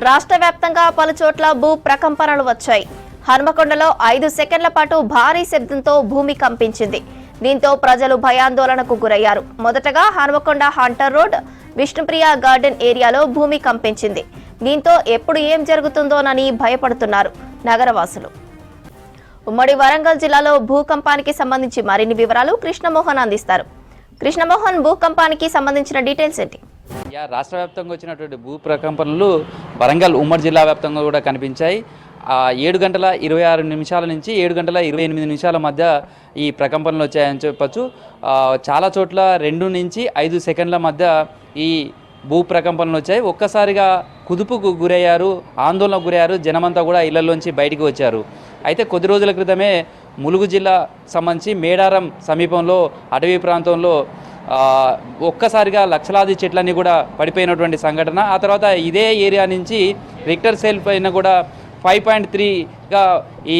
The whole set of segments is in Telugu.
రాష్ట్ర వ్యాప్తంగా పలు చోట్ల భూ ప్రకంపనలు వచ్చాయి. హన్మకొండలో 5 సెకండ్ల పాటు భారీ శబ్దంతో భూమి కంపించింది. దీంతో ప్రజలు భయాందోళనకు గురయ్యారు. మొదటగా Hanamkonda Hunter road, Vishnupriya garden ఏరియాలో భూమి కంపించింది. దీంతో ఎప్పుడు ఏం జరుగుతుందోనని భయపడుతున్నారు నగరవాసులు. ఉమ్మడి వరంగల్ జిల్లాలో భూకంపానికి సంబంధించి మరిన్ని వివరాలు కృష్ణమోహన్ అందిస్తారు. కృష్ణమోహన్, భూకంపానికి సంబంధించిన డీటెయిల్స్ ఏంటి? రాష్ట్ర వ్యాప్తంగా వచ్చినటువంటి భూ ప్రకంపనలు వరంగల్ ఉమ్మడి జిల్లా వ్యాప్తంగా కూడా కనిపించాయి. 7 గంటల 26 నిమిషాల నుంచి 7 గంటల 28 నిమిషాల మధ్య ఈ ప్రకంపనలు వచ్చాయని చెప్పచ్చు. చాలా చోట్ల 2 నుంచి 5 సెకండ్ల మధ్య ఈ భూ ప్రకంపనలు వచ్చాయి. ఒక్కసారిగా కుదుపుకు గురయ్యారు, ఆందోళనకు గురయ్యారు. జనమంతా కూడా ఇళ్లలోంచి బయటికి వచ్చారు. అయితే కొద్ది రోజుల క్రితమే ములుగు జిల్లా సంబంధించి మేడారం సమీపంలో అటవీ ప్రాంతంలో ఒక్కసారిగా లక్షలాది చెట్లన్నీ కూడా పడిపోయినటువంటి సంఘటన. ఆ తర్వాత ఇదే ఏరియా నుంచి రిక్టర్ స్కేల్ పైన కూడా 5.3గా ఈ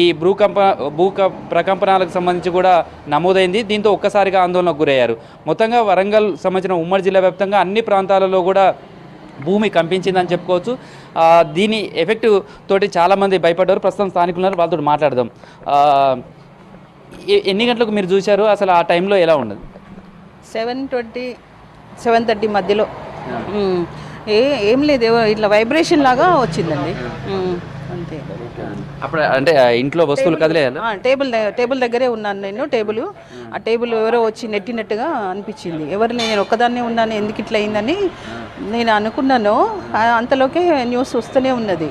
ప్రకంపనాలకు సంబంధించి కూడా నమోదైంది. దీంతో ఒక్కసారిగా ఆందోళనకు గురయ్యారు. మొత్తంగా వరంగల్ సంబంధించిన ఉమ్మడి జిల్లా వ్యాప్తంగా అన్ని ప్రాంతాలలో కూడా భూమి కంపించిందని చెప్పుకోవచ్చు. దీని ఎఫెక్ట్ తోటి చాలామంది భయపడ్డారు. ప్రస్తుతం స్థానికులు ఉన్నారు, వాళ్ళతో మాట్లాడదాం. ఎన్ని గంటలకు మీరు చూశారు? అసలు ఆ టైంలో ఎలా ఉండదు? 7:20, 7:30 మధ్యలో ఏం లేదు, ఇట్లా వైబ్రేషన్ లాగా వచ్చిందండి అంతే. అప్పుడు అంటే ఇంట్లో వస్తువులు కదిలే టేబుల్ దగ్గరే ఉన్నాను నేను. ఆ టేబుల్ ఎవరో వచ్చి నెట్టినట్టుగా అనిపించింది. నేను ఒక్కదాన్నే ఉన్నాను, ఎందుకు ఇట్లా అయిందని నేను అనుకున్నాను. అంతలోకే న్యూస్ వస్తూనే ఉన్నది.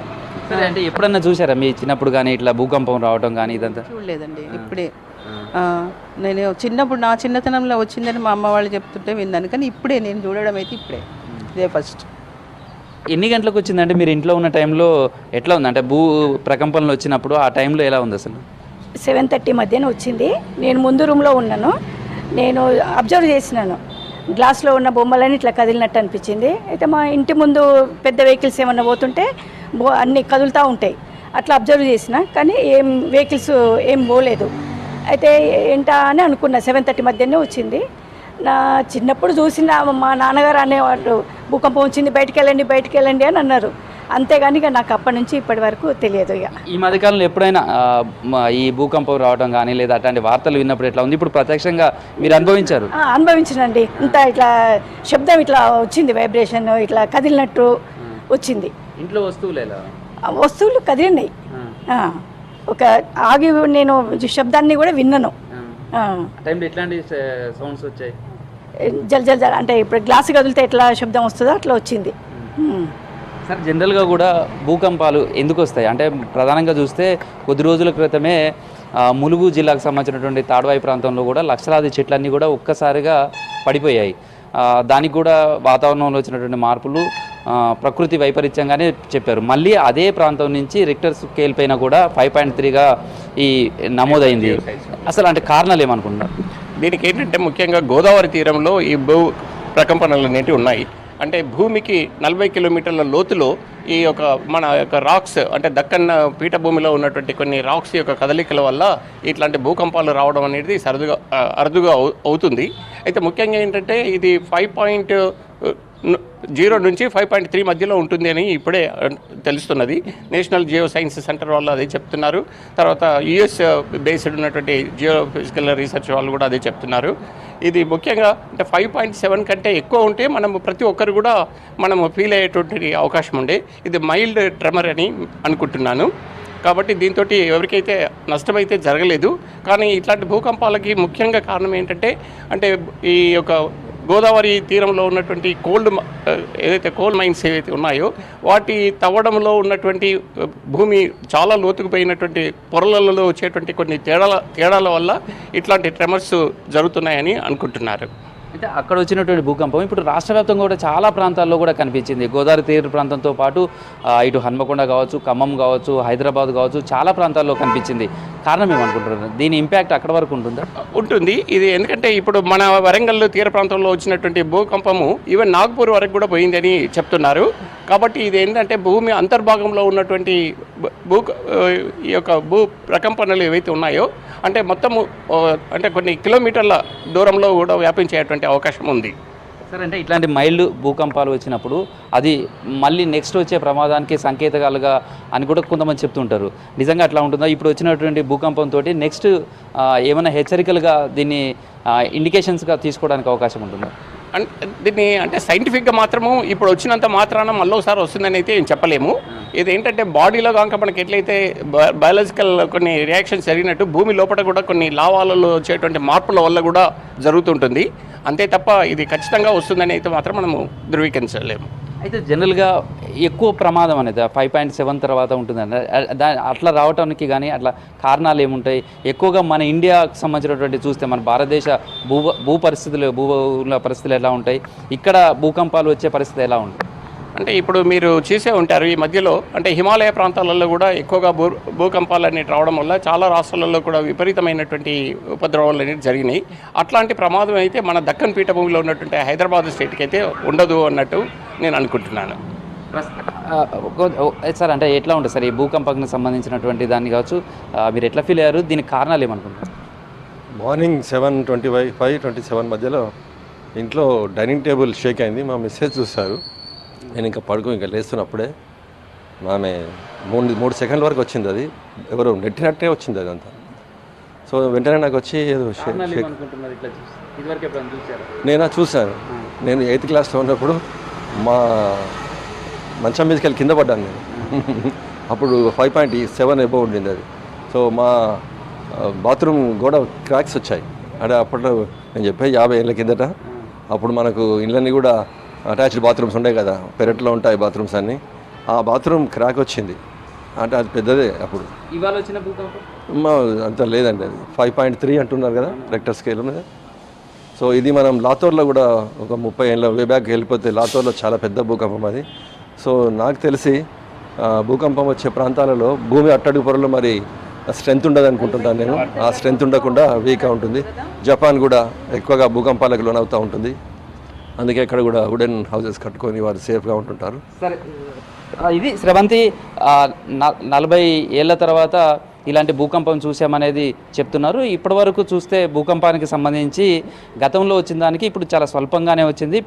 అంటే ఎప్పుడన్నా చూసారా మీ చిన్నప్పుడు కానీ ఇట్లా భూకంపం రావడం కానీ? ఇదంతా చూడలేదండి. ఇప్పుడే నేను చిన్నప్పుడు నా చిన్నతనంలో వచ్చిందని మా అమ్మ వాళ్ళు చెప్తుంటే విన్నాను, కానీ ఇప్పుడే నేను చూడడం అయితే ఇదే ఫస్ట్. ఎన్ని గంటలకు వచ్చిందంటే మీరు ఇంట్లో ఉన్న టైంలో ఎట్లా ఉంది? అంటే భూ ప్రకంపనలు వచ్చినప్పుడు ఆ టైంలో ఎలా ఉంది అసలు? 7:30 మధ్యన వచ్చింది. నేను ముందు రూమ్లో ఉన్నాను. నేను అబ్జర్వ్ చేసినాను, గ్లాస్లో ఉన్న బొమ్మలని ఇట్లా కదిలినట్టు అనిపించింది. అయితే మా ఇంటి ముందు పెద్ద వెహికల్స్ ఏమన్నా పోతుంటే అన్నీ కదులుతూ ఉంటాయి, అట్లా అబ్జర్వ్ చేసిన. కానీ వెహికల్స్ ఏం పోలేదు. అయితే ఏంటా అని అనుకున్నా. 7:30 మధ్యనే వచ్చింది. నా చిన్నప్పుడు చూసిన మా నాన్నగారు అనేవాళ్ళు, భూకంపం వచ్చింది, బయటికి వెళ్ళండి అని అన్నారు. అంతేగాని ఇక నాకు అప్పటి నుంచి ఇప్పటి వరకు తెలియదు. ఇక ఈ మధ్యకాలంలో ఎప్పుడైనా ఈ భూకంపం రావడం కానీ లేదా అట్లాంటి వార్తలు విన్నప్పుడు ఎట్లా ఉంది? ఇప్పుడు ప్రత్యక్షంగా మీరు అనుభవించనండి. ఇంత ఇట్లా శబ్దం ఇట్లా వచ్చింది, వైబ్రేషన్ ఇట్లా కదిలినట్టు వచ్చింది. ఇంట్లో వస్తువులు కదిలినాయి. ఒక ఆగి నేను శబ్దాన్ని కూడా విన్నాను. జల్ జల్ జల్ అంటే ఇప్పుడు గ్లాసు కదిలితే ఎట్లా శబ్దం వస్తుందో అట్లా వచ్చింది. సార్, జనరల్గా కూడా భూకంపాలు ఎందుకు వస్తాయి అంటే ప్రధానంగా చూస్తే కొద్ది రోజుల క్రితమే ములుగు జిల్లాకు సంబంధించినటువంటి తాడ్వాయి ప్రాంతంలో కూడా లక్షలాది చెట్లన్నీ కూడా ఒక్కసారిగా పడిపోయాయి. దానికి కూడా వాతావరణంలో వచ్చినటువంటి మార్పులు, ప్రకృతి వైపరీత్యంగానే చెప్పారు. మళ్ళీ అదే ప్రాంతం నుంచి రిక్టర్ స్కేల్ పైన కూడా 5.3గా ఈ నమోదైంది. అసలు అంటే కారణాలు ఏమనుకుంటున్నారు? దీనికి ఏంటంటే ముఖ్యంగా గోదావరి తీరంలో ఈ భూ ప్రకంపనలు అనేటివి ఉన్నాయి. అంటే భూమికి 40 కిలోమీటర్ల లోతులో ఈ యొక్క మన యొక్క రాక్స్, అంటే దక్కన్ పీఠభూమిలో ఉన్నటువంటి కొన్ని రాక్స్ యొక్క కదలికల వల్ల ఇట్లాంటి భూకంపాలు రావడం అనేది అరుదుగా అవుతుంది. అయితే ముఖ్యంగా ఏంటంటే ఇది 5.0 నుంచి 5.3 మధ్యలో ఉంటుంది అని ఇప్పుడే తెలుస్తున్నది. నేషనల్ జియో సైన్స్ సెంటర్ వాళ్ళు అదే చెప్తున్నారు. తర్వాత యుఎస్ బేస్డ్ ఉన్నటువంటి జియో ఫిజికల్ రీసెర్చ్ వాళ్ళు కూడా అదే చెప్తున్నారు. ఇది ముఖ్యంగా అంటే 5.7 కంటే ఎక్కువ ఉంటే ప్రతి ఒక్కరు కూడా ఫీల్ అయ్యేటువంటి అవకాశం ఉండే. ఇది మైల్డ్ ట్రెమర్ అని అనుకుంటున్నాను. కాబట్టి దీంతో ఎవరికైతే నష్టమైతే జరగలేదు. కానీ ఇట్లాంటి భూకంపాలకి ముఖ్యంగా కారణం ఏంటంటే ఈ యొక్క గోదావరి తీరంలో ఉన్నటువంటి కోల్ మైన్స్ ఏవైతే ఉన్నాయో వాటి తవ్వడంలో ఉన్నటువంటి భూమి చాలా లోతుకు పోయినటువంటి పొరలలో వచ్చేటువంటి కొన్ని తేడాల వల్ల ఇట్లాంటి ట్రెమర్స్ జరుగుతున్నాయని అనుకుంటున్నారు. అంటే అక్కడ వచ్చినటువంటి భూకంపం ఇప్పుడు రాష్ట్ర వ్యాప్తంగా కూడా చాలా ప్రాంతాల్లో కూడా కనిపించింది. గోదావరి తీర ప్రాంతంతో పాటు ఇటు హన్మకొండ కావచ్చు, ఖమ్మం కావచ్చు, హైదరాబాద్ కావచ్చు, చాలా ప్రాంతాల్లో కనిపించింది. కారణం ఏమనుకుంటున్నారు? దీని ఇంపాక్ట్ అక్కడ వరకు ఉంటుందా? ఉంటుంది. ఇది ఎందుకంటే ఇప్పుడు మన వరంగల్ తీర ప్రాంతంలో వచ్చినటువంటి భూకంపము ఈవెన్ నాగ్పూర్ వరకు కూడా పోయిందని చెప్తున్నారు. కాబట్టి ఇది ఏంటంటే భూమి అంతర్భాగంలో ఉన్నటువంటి ఈ యొక్క భూ ప్రకంపనలు ఏవైతే ఉన్నాయో మొత్తము కొన్ని కిలోమీటర్ల దూరంలో కూడా వ్యాపించేటువంటి అవకాశం ఉంది. సార్ అంటే ఇట్లాంటి మైల్డ్ భూకంపాలు వచ్చినప్పుడు అది మళ్ళీ నెక్స్ట్ వచ్చే ప్రమాదానికి సంకేతాలుగా అని కూడా కొంతమంది చెప్తుంటారు. నిజంగా అట్లా ఉంటుందా? ఇప్పుడు వచ్చినటువంటి భూకంపంతో నెక్స్ట్ ఏమైనా హెచ్చరికలుగా దీన్ని ఇండికేషన్స్గా తీసుకోవడానికి అవకాశం ఉంటుందా? దీన్ని అంటే సైంటిఫిక్గా మాత్రము ఇప్పుడు వచ్చినంత మాత్రాన మళ్ళీసారి వస్తుందని అయితే ఏం చెప్పలేము. ఇదేంటంటే బాడీలో కనుక మనకి ఎట్లయితే బయాలజికల్ కొన్ని రియాక్షన్స్ జరిగినట్టు భూమి లోపల కూడా కొన్ని లావాలలో వచ్చేటువంటి మార్పుల వల్ల కూడా జరుగుతుంటుంది. అంతే తప్ప ఇది ఖచ్చితంగా వస్తుందని అయితే మాత్రం మనము ధృవీకరించలేము. అయితే జనరల్గా ఎక్కువ ప్రమాదం అనేది 5.7 తర్వాత ఉంటుందండి. అట్లా రావడానికి కానీ అట్లా కారణాలు ఏముంటాయి? ఎక్కువగా మన ఇండియాకు సంబంధించినటువంటి చూస్తే మన భారతదేశ భూ పరిస్థితులు ఎలా ఉంటాయి, ఇక్కడ భూకంపాలు వచ్చే పరిస్థితి ఎలా ఉంటుంది? అంటే ఇప్పుడు మీరు చూసే ఉంటారు ఈ మధ్యలో అంటే హిమాలయ ప్రాంతాలలో కూడా ఎక్కువగా భూకంపాలు అనేవి రావడం వల్ల చాలా రాష్ట్రాలలో కూడా విపరీతమైనటువంటి ఉపద్రవాలు అనేవి జరిగినాయి. అట్లాంటి ప్రమాదం అయితే మన దక్కన్ పీఠభూమిలో ఉన్నటువంటి హైదరాబాద్ స్టేట్కి అయితే ఉండదు అన్నట్టు నేను అనుకుంటున్నాను. సార్ అంటే ఎట్లా ఉంటుంది సార్ ఈ భూకంపానికి సంబంధించినటువంటి దాన్ని కావచ్చు, మీరు ఎట్లా ఫీల్ అయ్యారు? దీనికి కారణాలు ఏమనుకుంటున్నారు? మార్నింగ్ 7:25-7 మధ్యలో ఇంట్లో డైనింగ్ టేబుల్ షేక్ అయింది. మా మిస్సెస్ చూస్తారు. నేను ఇంకా లేస్తున్నప్పుడే ఆమె 3 సెకండ్ల వరకు వచ్చింది. అది ఎవరో నెట్టినట్టే వచ్చింది అదంతా. సో వెంటనే నాకు వచ్చి ఏదో నేను చూశాను. నేను 8th క్లాస్లో ఉన్నప్పుడు మా మంచం మీదకి వెళ్ళి కింద పడ్డాను నేను. అప్పుడు 5.7 ఎబో ఉండింది అది. సో మా బాత్రూమ్ గోడ క్రాక్స్ వచ్చాయి. అంటే అప్పట్లో నేను చెప్పే 50 ఏళ్ళ కిందట. అప్పుడు మనకు ఇళ్ళన్నీ కూడా అటాచ్డ్ బాత్రూమ్స్ ఉంటాయి కదా, పెరట్లో ఉంటాయి బాత్రూమ్స్ అన్నీ. ఆ బాత్రూమ్ క్రాక్ వచ్చింది. అంటే అది పెద్దదే. అప్పుడు ఇవాళ వచ్చిన భూకంపం అంత లేదండి. అది 5.3 అంటున్నారు కదా రెక్టర్ స్కేల్ మీద. సో ఇది మనం లాతూర్లో కూడా ఒక 30 ఏళ్ళ వే బ్యాక్ వెళ్ళిపోతే లాతూర్లో చాలా పెద్ద భూకంపం అది. సో నాకు తెలిసి భూకంపం వచ్చే ప్రాంతాలలో భూమి అట్టడుగు పొరలో మరి స్ట్రెంత్ ఉండదు అనుకుంటున్నాను నేను. ఆ స్ట్రెంత్ ఉండకుండా వీక్గా ఉంటుంది. జపాన్ కూడా ఎక్కువగా భూకంపాలకు లోనవుతూ ఉంటుంది. అందుకే ఇక్కడ కూడా వుడెన్ హౌసెస్ కట్టుకొని వారు సేఫ్గా ఉంటుంటారు. సరే, ఇది స్రవంతి 40 ఏళ్ళ తర్వాత ఇలాంటి భూకంపం చూసామనేది చెప్తున్నారు. ఇప్పటి వరకు చూస్తే భూకంపానికి సంబంధించి గతంలో వచ్చిన దానికి ఇప్పుడు చాలా స్వల్పంగానే వచ్చింది.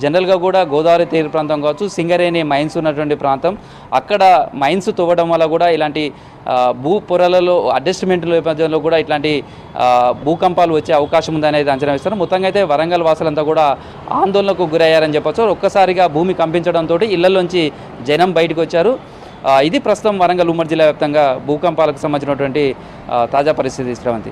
జనరల్గా కూడా గోదావరి తీర ప్రాంతం కావచ్చు, సింగరేణి మైన్స్ ఉన్నటువంటి ప్రాంతం, అక్కడ మైన్స్ తవ్వడం వల్ల కూడా ఇలాంటి భూ పొరలలో అడ్జస్ట్మెంట్ నేపథ్యంలో కూడా ఇట్లాంటి భూకంపాలు వచ్చే అవకాశం ఉందనేది అంచనా వేస్తారు. మొత్తంగా అయితే వరంగల్ వాసులంతా కూడా ఆందోళనకు గురయ్యారని చెప్పచ్చు. ఒక్కసారిగా భూమి కంపించడంతో ఇళ్లలోంచి జనం బయటకు వచ్చారు. ఇది ప్రస్తుతం వరంగల్ ఉమ్మడి జిల్లా వ్యాప్తంగా భూకంపాలకు సంబంధించినటువంటి తాజా పరిస్థితి. శ్రవంతి.